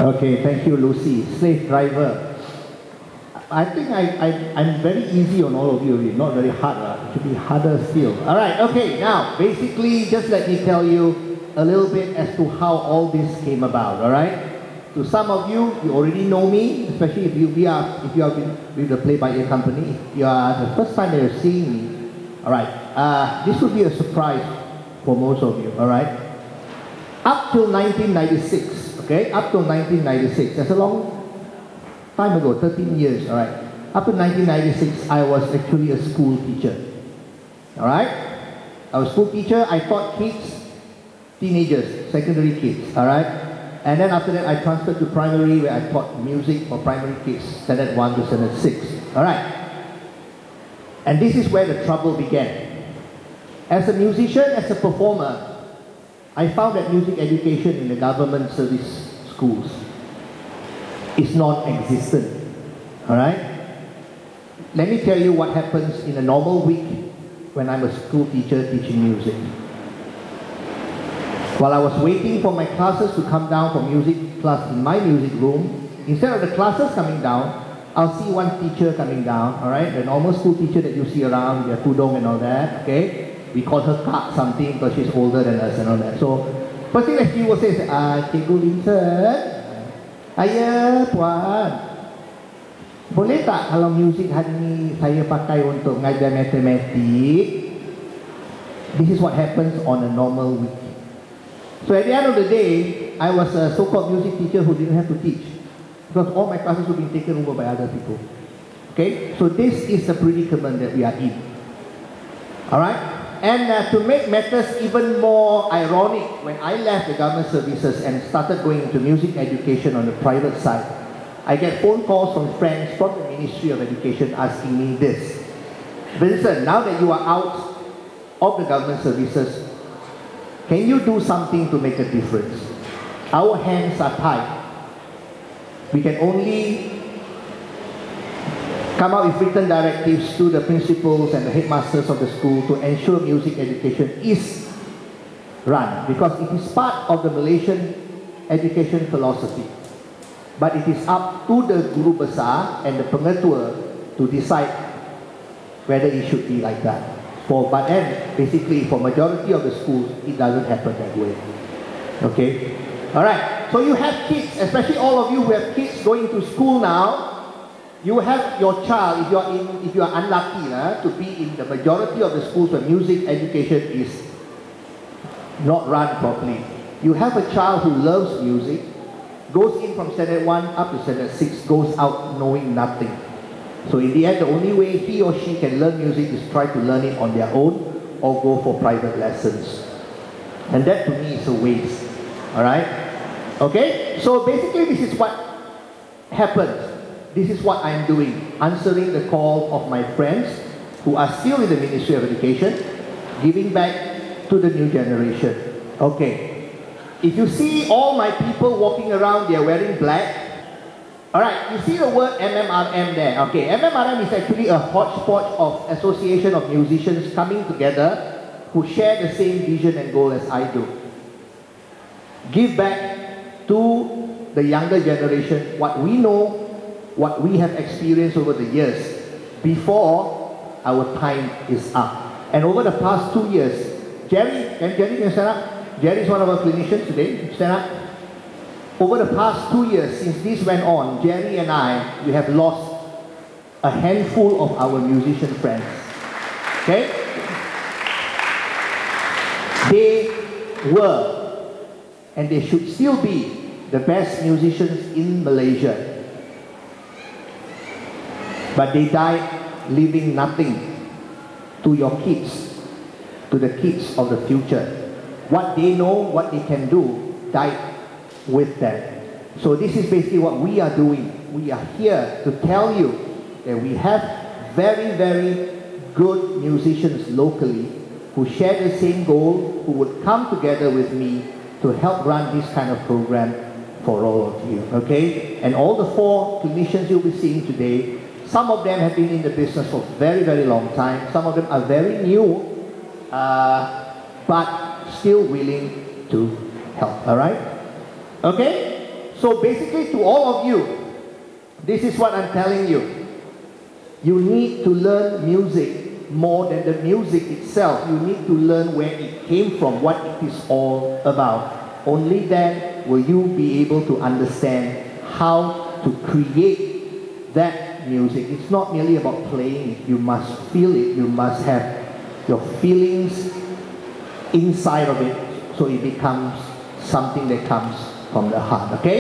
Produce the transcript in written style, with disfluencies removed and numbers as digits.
Okay, thank you, Lucy. Slave driver. I think I'm very easy on all of you, not very hard. It should be harder still. All right, okay, now, basically, just let me tell you a little bit as to how all this came about, all right? To some of you, you already know me, especially if you have been with the play-by-ear company. If you are the first time you're seeing me, all right? This will be a surprise for most of you, all right? Up till 1996, okay? Up till 1996, that's a long time ago, 13 years, all right? Up to 1996, I was actually a school teacher, all right? I was a school teacher. I taught kids, teenagers, secondary kids, all right? And then after that, I transferred to primary, where I taught music for primary kids, standard 1 to standard 6, all right? And this is where the trouble began. As a musician, as a performer, I found that music education in the government service schools is non-existent, all right? Let me tell you what happens in a normal week when I'm a school teacher teaching music. While I was waiting for my classes to come down for music class in my music room, instead of the classes coming down, I'll see one teacher coming down, all right? The normal school teacher that you see around, their tudong and all that, okay? We call her Kak something because she's older than us and all that. So, first thing that she will say is, Cikgu Vincent, Ayah, Puan, boleh tak kalau music hari ni saya pakai untuk mengajar matematik? This is what happens on a normal week. So at the end of the day, I was a so-called music teacher who didn't have to teach, because all my classes were being taken over by other people. Okay? So this is the predicament that we are in. Alright? And to make matters even more ironic, when I left the government services and started going into music education on the private side, I get phone calls from friends from the Ministry of Education asking me this: Vincent, now that you are out of the government services, can you do something to make a difference? Our hands are tied. We can only come out with written directives to the principals and the headmasters of the school to ensure music education is run, because it is part of the Malaysian education philosophy. But it is up to the Guru Besar and the Pengetua to decide whether it should be like that. But then, basically, for majority of the schools, it doesn't happen that way. Okay? Alright, so you have kids, especially all of you who have kids going to school now. You have your child, if you are unlucky to be in the majority of the schools where music education is not run properly. You have a child who loves music, goes in from standard 1 up to standard 6, goes out knowing nothing. So in the end, the only way he or she can learn music is try to learn it on their own or go for private lessons. And that to me is a waste. Alright? Okay? So basically this is what happens. This is what I'm doing, answering the call of my friends who are still in the Ministry of Education, giving back to the new generation. Okay, if you see all my people walking around, they are wearing black. Alright, you see the word MMRM there. Okay, MMRM is actually a hodgepodge of association of musicians coming together who share the same vision and goal as I do. Give back to the younger generation what we know, what we have experienced over the years before our time is up. And over the past 2 years, Jerry can stand up? Jerry is one of our clinicians today. Stand up. Over the past 2 years, since this went on, Jerry and I, we have lost a handful of our musician friends. Okay? They were, and they should still be, the best musicians in Malaysia. But they died leaving nothing to your kids, to the kids of the future. What they know, what they can do, died with them. So this is basically what we are doing. We are here to tell you that we have very, very good musicians locally who share the same goal, who would come together with me to help run this kind of program for all of you. Okay? And all the 4 clinicians you'll be seeing today, some of them have been in the business for a very, very long time. Some of them are very new, but still willing to help. Alright? Okay? So basically to all of you, this is what I'm telling you. You need to learn music more than the music itself. You need to learn where it came from, what it is all about. Only then will you be able to understand how to create that music. It's not merely about playing it. You must feel it. You must have your feelings inside of it, so it becomes something that comes from the heart. Okay?